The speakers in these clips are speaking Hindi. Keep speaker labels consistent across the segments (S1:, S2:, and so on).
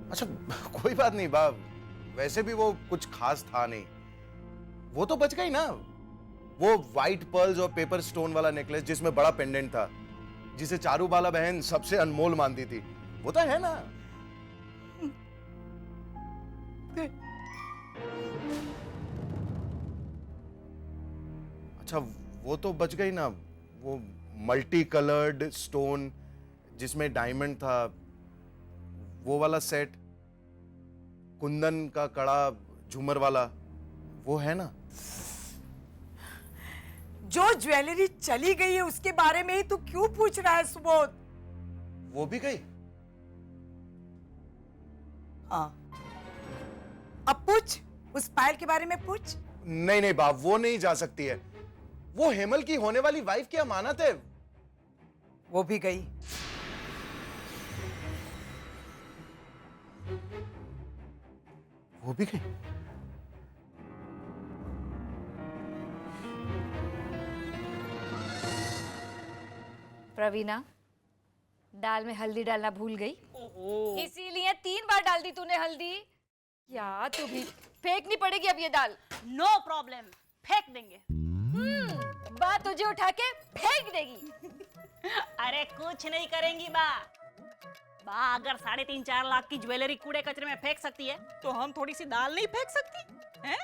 S1: अच्छा कोई बात नहीं बाप, वैसे भी वो कुछ खास था नहीं, वो तो बच गई ना। वो व्हाइट पर्ल्स और पेपर स्टोन वाला नेकलेस जिसमें बड़ा पेंडेंट था, जिसे चारूबाला बहन सबसे अनमोल मानती थी, वो तो है ना। अच्छा वो तो बच गई ना, वो मल्टी कलर्ड स्टोन जिसमें डायमंड था, वो वाला सेट, कुंदन का कड़ा झूमर वाला, वो है ना।
S2: जो ज्वेलरी चली गई है उसके बारे में ही तू क्यों पूछ रहा है सुबोध?
S1: वो भी गई?
S2: हाँ, अब पूछ, उस पायल के बारे में पूछ।
S1: नहीं नहीं बाप, वो नहीं जा सकती है, वो हेमल की होने वाली वाइफ की अमानत है।
S2: वो भी गई।
S1: वो भी गई?
S3: प्रवीणा, दाल में हल्दी डालना भूल गई, इसीलिए 3 बार डाल दी तूने हल्दी। यार तू भी फेंकनी पड़ेगी अब ये दाल।
S4: नो प्रॉब्लम, फेंक देंगे।
S3: बा तुझे उठा के फेंक देगी।
S4: अरे कुछ नहीं करेंगी बा। बा अगर 3.5-4 लाख की ज्वेलरी कूड़े कचरे में फेंक सकती है, तो हम थोड़ी सी दाल नहीं फेंक सकती हैं?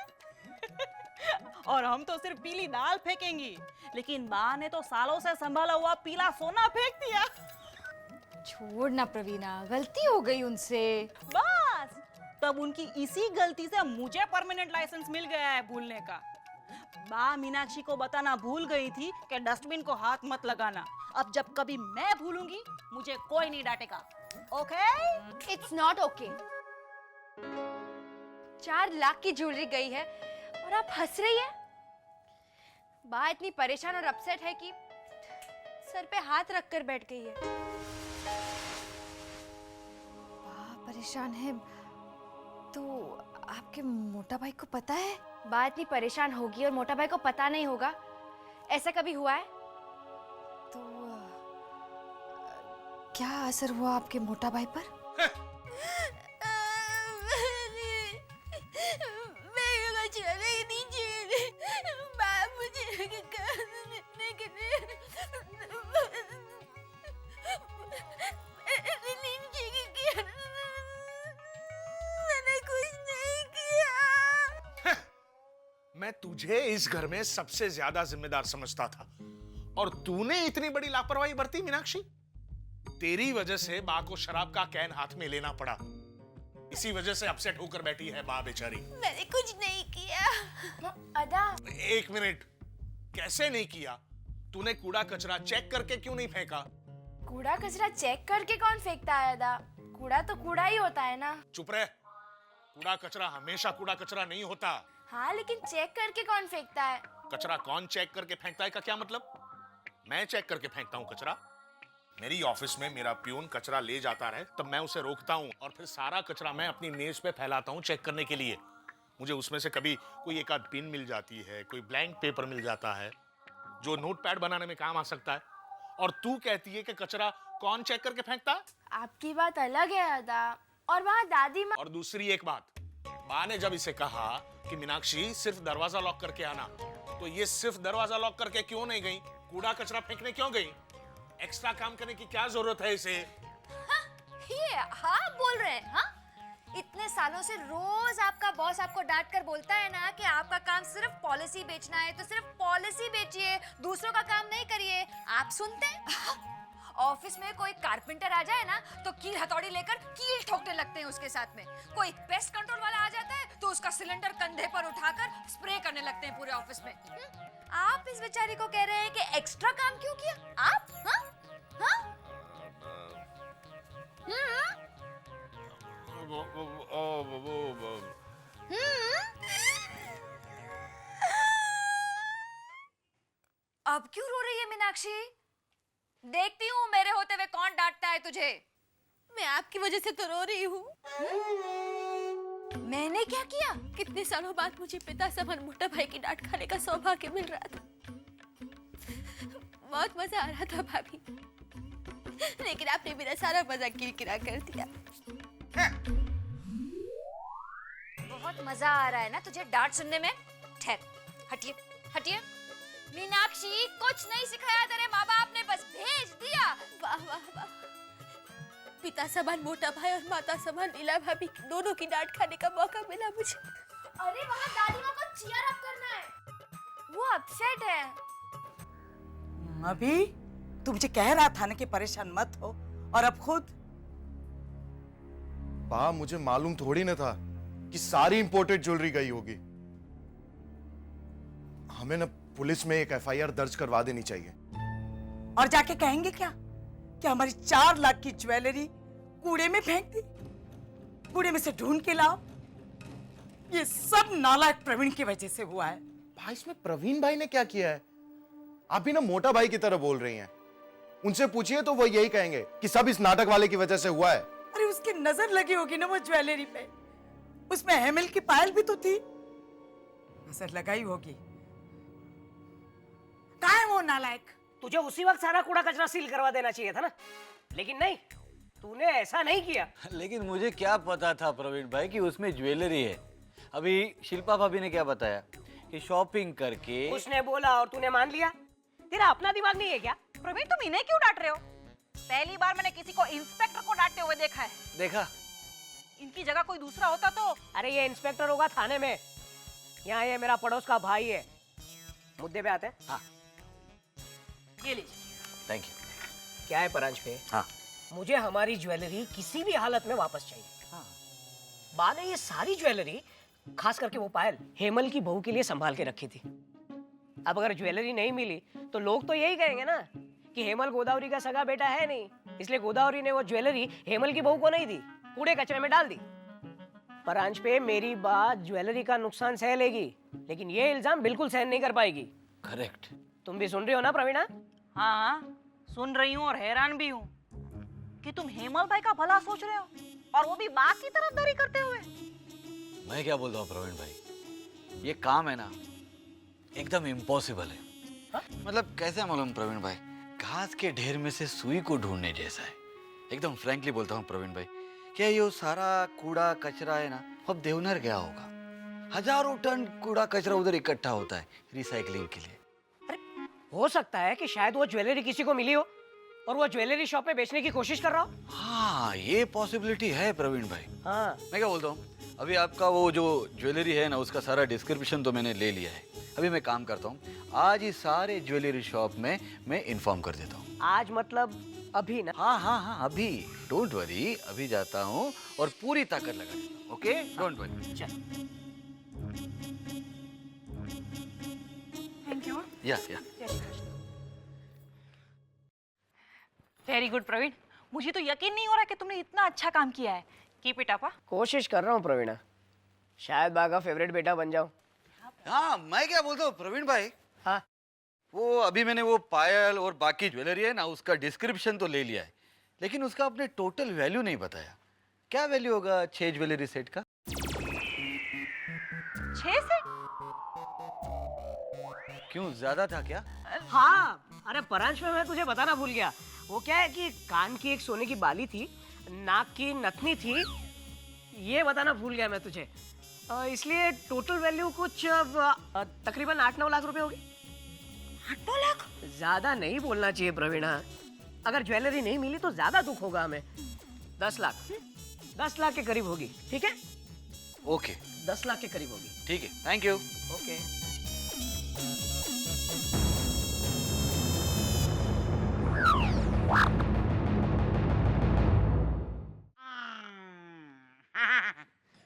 S4: और हम तो सिर्फ पीली दाल फेंकेंगी, लेकिन बा ने तो सालों से संभाला हुआ पीला सोना फेंक दिया।
S3: छोड़ ना प्रवीणा, गलती हो गई उनसे।
S4: बस तब उनकी इसी गलती से मुझे परमानेंट लाइसेंस मिल गया है भूलने का। बा मीनाक्षी को बताना भूल गई थी कि डस्टबिन को हाथ मत लगाना। अब जब कभी मैं भूलूंगी, मुझे कोई नहीं डांटेगा। Okay?
S3: It's not okay. 4 lakh की ज्वेलरी गई है और आप हंस रही है। बा इतनी परेशान और अपसेट है कि सर पे हाथ रखकर बैठ गई है। बा परेशान है तो आपके मोटा भाई को पता है? बा इतनी परेशान होगी और मोटा भाई को पता नहीं होगा, ऐसा कभी हुआ है? तो क्या असर हुआ आपके मोटा भाई पर?
S5: मैं तुझे इस घर में सबसे ज्यादा जिम्मेदार समझता था और तूने इतनी बड़ी लापरवाही बरती मीनाक्षी। तेरी वजह से बा को शराब का कैन हाथ में लेना पड़ा, इसी वजह से अपसेट होकर बैठी है बा बेचारी।
S3: मैंने कुछ नहीं किया। अदा,
S5: 1 मिनट, कैसे नहीं किया? तूने कूड़ा कचरा चेक करके क्यों नहीं फेंका?
S3: कूड़ा कचरा चेक करके कौन फेंकता है अदा? कूड़ा तो कूड़ा ही होता है ना।
S5: चुप रह, कूड़ा कचरा हमेशा कूड़ा कचरा नहीं होता।
S3: हाँ लेकिन चेक करके कौन फेंकता है?
S5: कचरा कौन चेक करके फेंकता है का क्या मतलब? मैं चेक करके फेंकता हूँ कचरा। मेरी ऑफिस में मेरा प्यून कचरा ले जाता रहे तब मैं उसे रोकता हूँ और फिर सारा कचरा मैं अपनी मेज पे फैलाता हूँ चेक करने के लिए। मुझे उसमें से कभी कोई एक आध पिन मिल जाती है, कोई ब्लैंक पेपर मिल जाता है जो नोटपैड बनाने में काम आ सकता है, और तू कहती है कि कचरा कौन चेक करके फेंकता?
S3: आपकी बात अलग है अदा, और वहाँ दादी माँ।
S5: और दूसरी एक बात, माँ ने जब इसे कहा कि मीनाक्षी सिर्फ दरवाजा लॉक करके आना, तो ये सिर्फ दरवाजा लॉक करके क्यों नहीं गई? कूड़ा कचरा फेंकने क्यों गई? एक्स्ट्रा काम करने की क्या जरूरत है इसे?
S3: हाँ, ये हाँ बोल रहे हैं। हाँ, इतने सालों से रोज आपका बॉस आपको डांट कर बोलता है ना कि आपका काम सिर्फ पॉलिसी बेचना है, तो सिर्फ पॉलिसी बेचिए, दूसरों का काम नहीं करिए। आप सुनते हैं? ऑफिस में कोई कारपेंटर आ जाए ना तो कील हथौड़ी लेकर कील ठोकने लगते हैं उसके साथ में। कोई पेस्ट कंट्रोल वाला आ जाता है तो उसका सिलेंडर कंधे पर उठाकर स्प्रे करने लगते हैं पूरे ऑफिस में। आप इस बेचारी को कह रहे हैं कि एक्स्ट्रा काम क्यों किया आप? हाँ? हाँ? अब क्यों रो रही है मीनाक्षी? देखती हूँ मेरे होते हुए कौन डांटता है तुझे।
S6: मैं आपकी वजह से तो रो रही हूँ।
S3: मैंने क्या किया?
S6: कितने सालों बाद मुझे पिता समान मोटा भाई की डांट खाने का सौभाग्य मिल रहा था। बहुत मजा आ रहा था भाभी, लेकिन आपने मेरा सारा मजा किरकिरा कर दिया।
S3: बहुत मजा आ रहा है ना तुझे डांट सुनने में? ठहर, हटिए हटिए। मीनाक्षी, कुछ नहीं सिखाया तेरे माँ बाप ने, बस भेज दिया।
S6: वाह वाह वाह, पिता समान मोटा भाई और माता समान लीला भाभी दोनों की डांट खाने का मौका मिला मुझे।
S3: अरे वहाँ दादी माँ को चीयर अप करना है, वो अपसेट है।
S2: अभी तू मुझे कह रहा था ना कि परेशान मत हो, और अब खुद।
S1: बा, मुझे मालूम थोड़ी ना था कि सारी इंपोर्टेड ज्वेलरी गई होगी। हमें ना पुलिस में एक एफआईआर दर्ज करवा देनी चाहिए।
S2: और जाके कहेंगे क्या कि हमारी 4 लाख की ज्वेलरी कूड़े में फेंक दी, कूड़े में से ढूंढ के लाओ। ये सब नालायक प्रवीण की वजह से हुआ है।
S1: भाई, इसमें प्रवीण भाई ने क्या किया है? आप भी ना मोटा भाई की तरह बोल रही हैं। उनसे पूछिए तो वो यही कहेंगे कि सब इस नाटक वाले की वजह से हुआ है।
S2: अरे उसकी नजर लगी होगी ना वो ज्वेलरी पे, उसमें हेमिल की पायल भी तो थी, नजर लगाई होगी। कहाँ है वो नालायक?
S7: तुझे उसी वक्त सारा कूड़ा कचरा सील करवा देना चाहिए था ना, लेकिन नहीं, तूने ऐसा नहीं किया।
S8: लेकिन मुझे क्या पता था प्रवीण भाई कि उसमें ज्वेलरी है। अभी शिल्पा भाभी ने क्या बताया कि शॉपिंग करके।
S7: उसने बोला और तूने मान लिया। तेरा अपना दिमाग नहीं है क्या?
S4: प्रवीण, तुम इन्हें क्यों डांट रहे हो? पहली बार मैंने किसी को इंस्पेक्टर को डांटते हुए देखा है।
S8: देखा,
S4: इनकी जगह कोई दूसरा होता तो।
S7: अरे ये इंस्पेक्टर होगा थाने में, यहाँ ये मेरा पड़ोस का भाई है। मुद्दे पे आते हैं।
S8: हाँ,
S7: ये लीजिए।
S8: Thank you.
S7: क्या है परांज पे?
S8: हाँ,
S7: मुझे हमारी ज्वेलरी किसी भी हालत में वापस चाहिए।
S8: हाँ।
S7: बा ने ये सारी ज्वेलरी, खास करके वो पायल, हेमल की बहू के लिए संभाल के रखी थी। अब अगर ज्वेलरी नहीं मिली तो लोग तो यही कहेंगे ना कि हेमल गोदावरी का सगा बेटा है नहीं, इसलिए गोदावरी ने वो ज्वेलरी हेमल की बहू को नहीं दी, कूड़े कचरे में डाल दी। परांज पे मेरी बात ज्वेलरी का नुकसान सह लेगी, लेकिन ये इल्जाम बिल्कुल सहन नहीं कर पाएगी।
S8: करेक्ट।
S7: तुम भी सुन रही हो ना प्रवीणा?
S4: हाँ, सुन रही हूँ और हैरान भी हूँ कि तुम हेमल भाई का भला सोच रहे हो, और वो भी बात की तरफदारी करते हुए।
S8: मैं क्या बोलता हूँ प्रवीण भाई, ये काम है ना एकदम इम्पॉसिबल है। मतलब कैसे मालूम प्रवीण भाई, घास के ढेर में से सुई को ढूंढने जैसा है। एकदम फ्रैंकली बोलता हूँ प्रवीण भाई, क्या ये सारा कूड़ा कचरा है ना, अब देवनर गया होगा। हजारों टन कूड़ा कचरा उधर इकट्ठा होता है रिसाइकलिंग के लिए।
S7: हो सकता है कि शायद वो ज्वेलरी किसी को मिली हो और वो ज्वेलरी शॉप में बेचने की कोशिश कर रहा हो।
S8: हाँ, ये पॉसिबिलिटी है प्रवीण भाई।
S7: हाँ,
S8: मैं क्या बोलता हूँ, अभी आपका वो जो ज्वेलरी है ना, उसका सारा डिस्क्रिप्शन तो मैंने ले लिया है। अभी मैं काम करता हूँ, आज ही सारे ज्वेलरी शॉप में मैं इन्फॉर्म कर देता हूँ।
S7: आज मतलब अभी ना?
S8: हाँ हाँ हाँ, अभी डोंट वरी, अभी जाता हूँ और पूरी ताकत लगा देता हूँ। Okay, don't worry.
S7: चल।
S4: Thank you.
S8: या
S4: वेरी गुड प्रवीण, मुझे तो यकीन नहीं हो रहा कि तुमने इतना अच्छा काम किया है। Keep it up.
S7: कोशिश कर रहा हूँ प्रवीणा, शायद बा का फेवरेट बेटा बन जाऊं।
S8: हाँ, मैं क्या बोलता हूँ प्रवीण भाई,
S7: हाँ,
S8: वो अभी मैंने वो पायल और बाकी ज्वेलरी है ना, उसका डिस्क्रिप्शन तो ले लिया है, लेकिन उसका आपने टोटल वैल्यू नहीं बताया। क्या वैल्यू होगा 6 ज्वेलरी सेट का?
S4: 6 से?
S8: क्यों, ज्यादा था क्या?
S7: हाँ, अरे परांश में मैं तुझे बताना भूल गया। वो क्या है कि कान की एक सोने की बाली थी, नाक की नथनी थी, ये बताना भूल गया मैं तुझे। इसलिए टोटल वैल्यू कुछ तकरीबन 8-9 लाख रुपए होगी।
S4: 8-9 लाख?
S7: ज्यादा नहीं बोलना चाहिए प्रवीणा, अगर ज्वेलरी नहीं मिली तो ज्यादा दुख होगा हमें। 10 लाख, 10 लाख के करीब होगी। ठीक है?
S8: ओके,
S7: 10 लाख के करीब होगी।
S8: ठीक है, थैंक यू।
S7: ओके।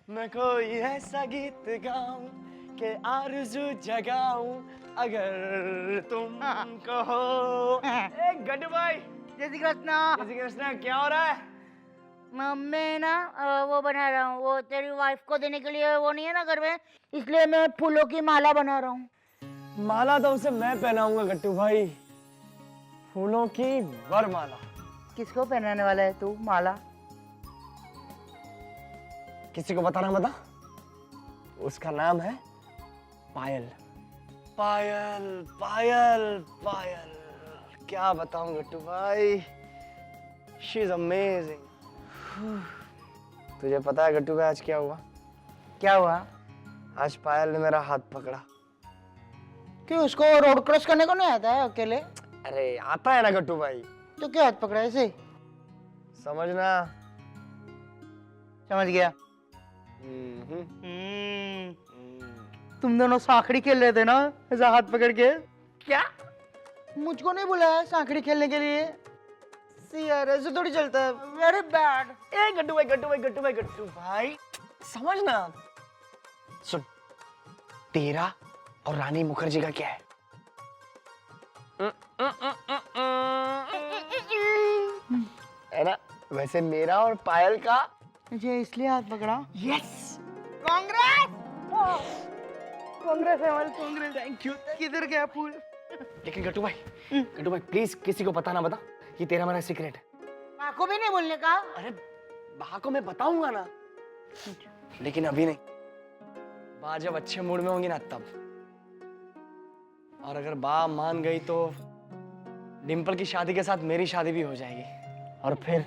S9: मैं कोई ऐसा गीत गाऊं के आरज़ू जगाऊं अगर तुम कहो। एक गड्ढू भाई,
S10: जय श्री कृष्ण।
S9: जय श्री कृष्ण। क्या हो रहा है?
S10: मैं ना वो बना रहा हूँ, वो तेरी वाइफ को देने के लिए, वो नहीं है ना घर में, इसलिए मैं फूलों की माला बना रहा हूँ।
S9: माला तो उसे मैं पहनाऊंगा गट्टू भाई, फूलों की वरमाला।
S10: किसको पहनाने वाला है तू माला?
S9: किसी को बताना बता। उसका नाम है पायल। पायल पायल पायल, क्या बताऊं गट्टू भाई, शी इज अमेजिंग। तुझे पता है गट्टू भाई आज क्या हुआ?
S10: क्या हुआ?
S9: आज पायल ने मेरा हाथ पकड़ा।
S10: क्यों, उसको रोड क्रॉस करने को नहीं आता है अकेले?
S9: अरे आता है ना गट्टू भाई।
S10: तो क्या हाथ पकड़ा ऐसे?
S9: समझना।
S10: समझ गया। तुम दोनों सांकड़ी खेल रहे थे ना ऐसा हाथ पकड़ के?
S9: क्या?
S10: मुझको नहीं बुलाया सांकड़ी खेलने के लिए? सी यार, ऐसे थोड़ी चलता है। Very bad.
S9: ए गट्टू भाई, गट्टू भाई, गट्टू भाई, गट्टू भाई, समझना। सुन, तेरा और रानी मुखर्जी का क्या है? है ना? वैसे मेरा और पायल का।
S10: मुझे इसलिए हाथ पकड़ा?
S9: यस।
S10: कांग्रेस! कांग्रेस है हमारी, कांग्रेस। Thank you. किधर गया फूल?
S9: लेकिन गट्टू भाई प्लीज किसी को पता ना बता, ये तेरा मेरा सीक्रेट है।
S10: माँ को भी नहीं बोलने का?
S9: अरे बा को मैं बताऊंगा ना, लेकिन अभी नहीं। बा जब अच्छे मूड में होंगी ना तब। और अगर बा मान गई तो डिम्पल की शादी के साथ मेरी शादी भी हो जाएगी। और फिर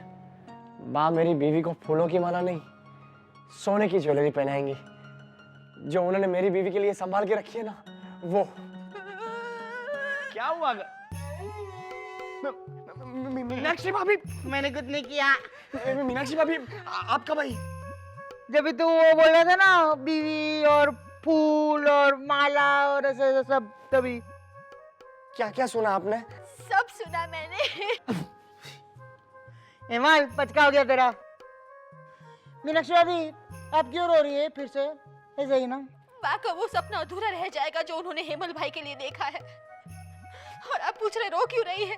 S9: बा मेरी बीवी को फूलों की माला नहीं, सोने की ज्वेलरी पहनाएंगी, जो उन्होंने मेरी बीवी के लिए संभाल के रखी है ना, वो। क्या हुआ? मीनाक्षी भाभी।
S10: मैंने कुछ नहीं किया।
S9: मीनाक्षी भाभी, आप कब आई?
S10: जब भी तू वो बोल रहा था ना, बीवी और फूल और माला और ऐसे ऐसे सब, तभी।
S9: क्या क्या सुना आपने?
S6: सब सुना मैंने।
S10: हेमल, पचका हो गया तेरा। मीनाक्षी भाभी, आप क्यों रो रही है फिर से? ऐसे ही ना।
S6: बा का वो सपना अधूरा रह जाएगा जो उन्होंने हेमल भाई के लिए देखा है। और आप पूछ रहे रो क्यों रही है?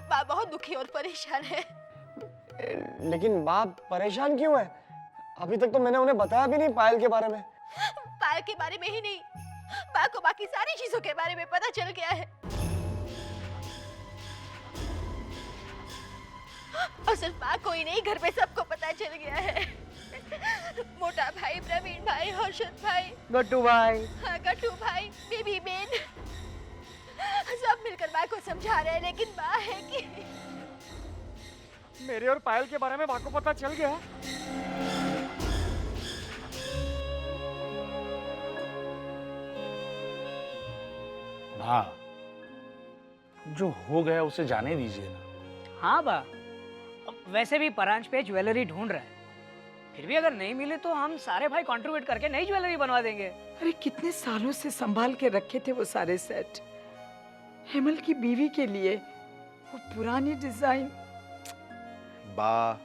S6: बा बहुत दुखी और परेशान है।
S9: लेकिन बाप परेशान क्यों है? अभी तक तो मैंने उन्हें बताया भी नहीं पायल के बारे में।
S6: पायल के बारे में ही नहीं, बा को बाकी सारी चीजों के बारे में पता चल गया है। और सिर्फ बा को ही नहीं, घर में सबको पता चल गया है। मोटा भाई, प्रवीण भाई, हर्षद भाई,
S10: गट्टू भाई,
S6: हाँ, गट्टू भाई, बेबी बेन, सब मिलकर बा को समझा रहे हैं, लेकिन बा है कि
S9: मेरे और पायल के बारे में बा को पता चल गया।
S5: हाँ, जो हो गया उसे जाने दीजिए ना।
S7: हाँ बा, वैसे भी परांच पे ज्वेलरी ढूंढ रहा है। फिर भी अगर नहीं मिले तो हम सारे भाई कंट्रीब्यूट करके नई ज्वेलरी बनवा देंगे।
S2: अरे कितने सालों से संभाल के रखे थे वो सारे सेट, हेमल की बीवी के लिए, वो पुरानी डिजाइन।
S1: बा,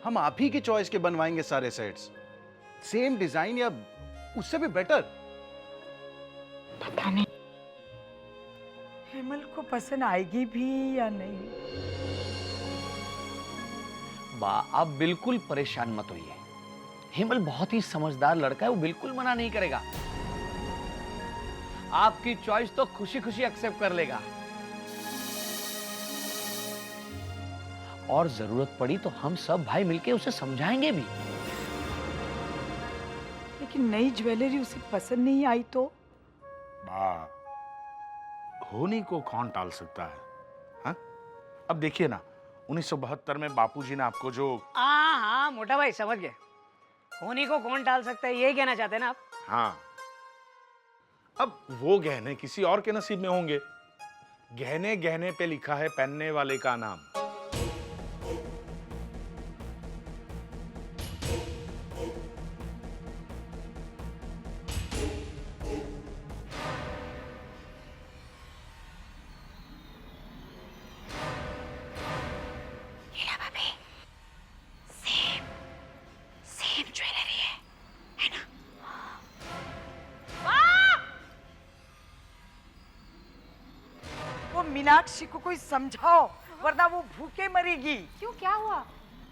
S1: हम आप ही की चॉइस के बनवाएंगे सारे सेट्स, सेम डिजाइन या उससे भी बेटर।
S2: पता नहीं हेमल को पसंद आएगी भी या नहीं।
S8: बा, आप बिल्कुल परेशान मत होइए। हेमल बहुत ही समझदार लड़का है, वो बिल्कुल मना नहीं करेगा। आपकी चॉइस तो खुशी खुशी एक्सेप्ट कर लेगा। और जरूरत पड़ी तो हम सब भाई मिलके उसे समझाएंगे भी।
S2: लेकिन नई ज्वेलरी उसे पसंद नहीं आई तो?
S5: होनी को कौन टाल सकता है? हाँ? अब देखिए ना, 1972 में बापूजी ने आपको जो।
S7: हाँ हाँ मोटा भाई समझ गए, होनी को कौन टाल सकता है, यही कहना चाहते हैं ना आप?
S5: हाँ, अब वो गहने किसी और के नसीब में होंगे। गहने गहने पे लिखा है पहनने वाले का नाम।
S2: मीनाक्षी को कोई समझाओ, वरना वो भूखे मरेगी।
S3: क्यों, क्या हुआ?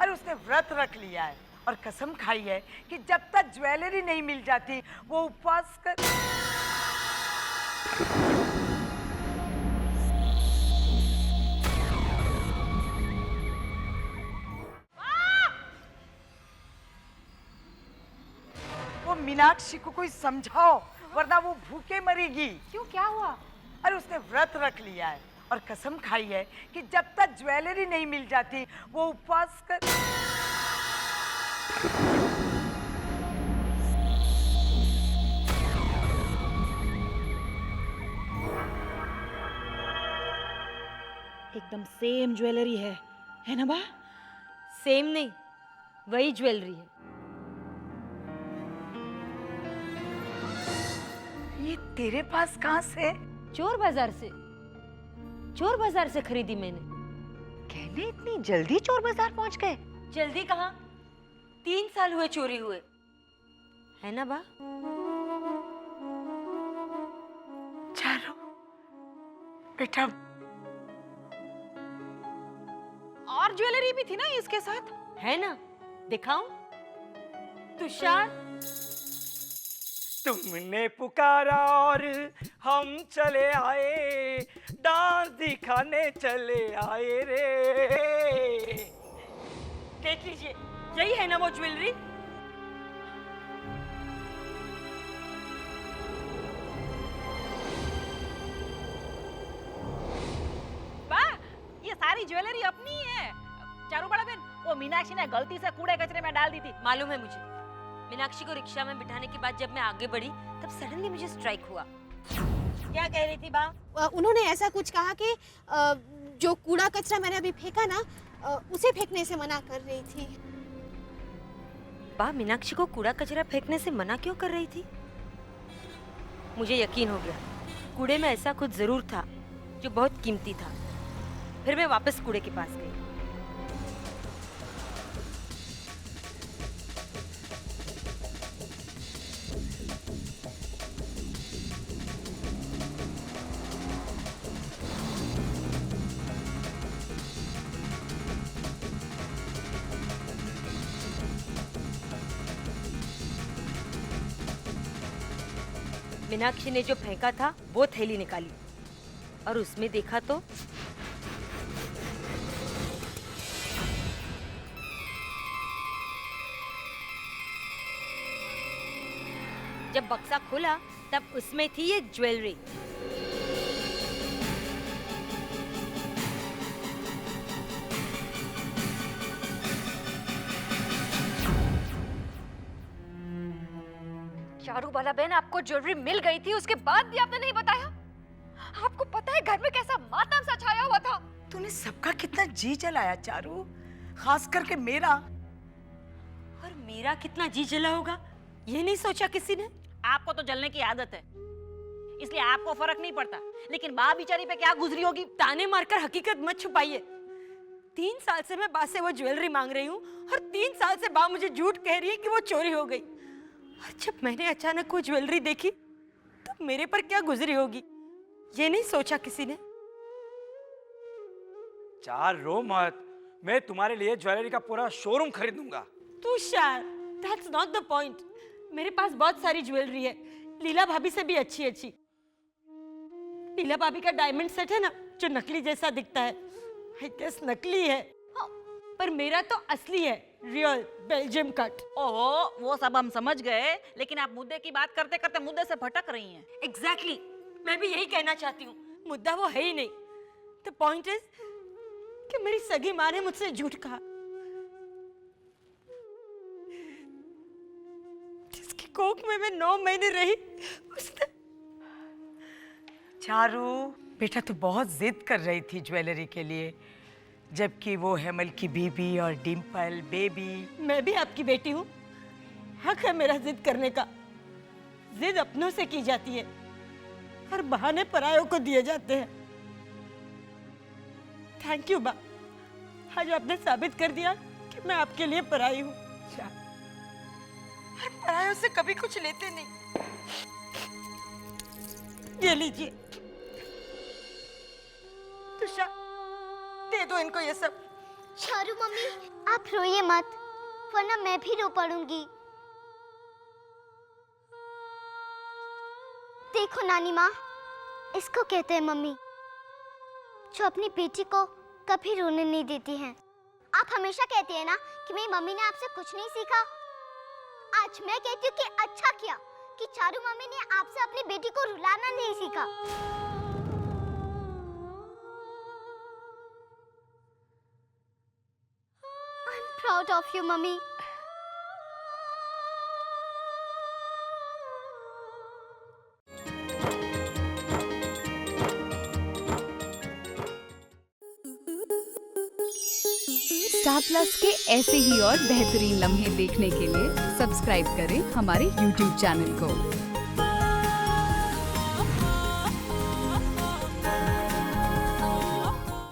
S2: अरे उसने व्रत रख लिया है और कसम खाई है कि जब तक ज्वेलरी नहीं मिल जाती वो उपवास कर। वो मीनाक्षी को कोई समझाओ, वरना वो भूखे मरेगी।
S3: क्यों, क्या हुआ?
S2: अरे उसने व्रत रख लिया है और कसम खाई है कि जब तक ज्वेलरी नहीं मिल जाती वो उपवास कर।
S4: एकदम सेम ज्वेलरी है ना बा?
S6: सेम नहीं, वही ज्वेलरी है।
S2: ये तेरे पास कहाँ से?
S6: चोर बाजार से, चोर बाजार से खरीदी मैंने।
S2: कहने इतनी जल्दी चोर बाजार पहुंच गए?
S6: जल्दी कहाँ, 3 साल हुए चोरी हुए, है ना बा?
S2: चारू बेटा,
S4: और ज्वेलरी भी थी ना इसके साथ?
S6: है ना, दिखाऊं? तुषार,
S9: तुमने पुकारा और हम चले आए, डांस दिखाने चले आए रे।
S6: देख लीजिए, यही है ना वो ज्वेलरी?
S4: बा, ये सारी ज्वेलरी अपनी है। चारू बड़ा बहन, वो मीनाक्षी ने गलती से कूड़े कचरे में डाल दी थी।
S6: मालूम है मुझे। मीनाक्षी को रिक्शा में बिठाने के बाद जब मैं आगे बढ़ी तब सडनली मुझे स्ट्राइक हुआ।
S4: क्या कह रही थी बा?
S11: उन्होंने ऐसा कुछ कहा कि जो कूड़ा कचरा मैंने अभी फेंका ना, उसे फेंकने से मना कर रही थी।
S6: बा, मीनाक्षी को कूड़ा कचरा फेंकने से मना क्यों कर रही थी? मुझे यकीन हो गया, कूड़े में ऐसा कुछ जरूर था जो बहुत कीमती था। फिर मैं वापस कूड़े के पास गई। मीनाक्षी ने जो फेंका था वो थैली निकाली और उसमें देखा तो जब बक्सा खोला तब उसमें थी ये ज्वेलरी। चारू बाला बहन, आपको ज्वेलरी मिल गई थी, उसके बाद भी आपने नहीं बताया? आपको पता है घर में कैसा मातम सा छाया हुआ था?
S2: तूने सबका कितना जी जलाया चारू, खास करके मेरा।
S6: और मेरा कितना जी जला होगा ये नहीं सोचा किसी ने?
S4: आपको तो जलने की आदत है, इसलिए आपको फर्क नहीं पड़ता, लेकिन बा बेचारी पे क्या गुजरी होगी।
S6: ताने मारकर हकीकत मत छुपाइए। 3 साल से मैं बा से वो ज्वेलरी मांग रही हूँ और 3 साल से बा मुझे झूठ कह रही है कि वो चोरी हो गई। और जब मैंने अचानक वो ज्वेलरी देखी तब मेरे पर क्या गुजरी होगी ये नहीं सोचा किसी ने।
S9: चार रो मत, मैं तुम्हारे लिए ज्वेलरी का पूरा शोरूम खरीदूंगा।
S6: Tushar, that's not the point. मेरे पास बहुत सारी ज्वेलरी है, लीला भाभी से भी अच्छी अच्छी। लीला भाभी का डायमंड सेट है ना जो नकली जैसा दिखता है, I guess नकली है, पर मेरा तो असली है, रियल बेल्जियम कट।
S4: ओहो, वो सब हम समझ गए, लेकिन आप मुद्दे की बात करते करते मुद्दे से भटक रही हैं।
S6: Exactly, मैं भी यही कहना चाहती हूँ, मुद्दा वो है ही नहीं। The point is कि मेरी सगी माँ ने मुझसे झूठ कहा, जिसकी कोख में मैं 9 महीने रही उसने।
S2: चारू बेटा, तू बहुत जिद कर रही थी ज्वेलरी के लिए, जबकि वो हेमल की बीबी और डिम्पल बेबी।
S6: मैं भी आपकी बेटी हूँ, हक है मेरा जिद करने का। जिद अपनों से की जाती है और बहाने परायों को दिए जाते हैं। थैंक यू बा, आज आपने साबित कर दिया कि मैं आपके लिए पराई हूँ। और परायों से कभी कुछ लेते नहीं। ये लीजिए तुषार, दे दो इनको ये सब।
S11: चारू मम्मी, आप रोइए मत, वरना मैं भी रो पड़ूंगी। देखो नानी माँ, इसको कहते हैं मम्मी, जो अपनी बेटी को कभी रोने नहीं देती हैं। आप हमेशा कहती है ना कि मेरी मम्मी ने आपसे कुछ नहीं सीखा। आज मैं कहती हूँ कि अच्छा किया कि चारू मम्मी ने आपसे अपनी बेटी को रुलाना नहीं सीखा। proud of you, Mummy.
S12: Star plus के ऐसे ही और बेहतरीन लम्हे देखने के लिए सब्सक्राइब करें हमारे YouTube चैनल को।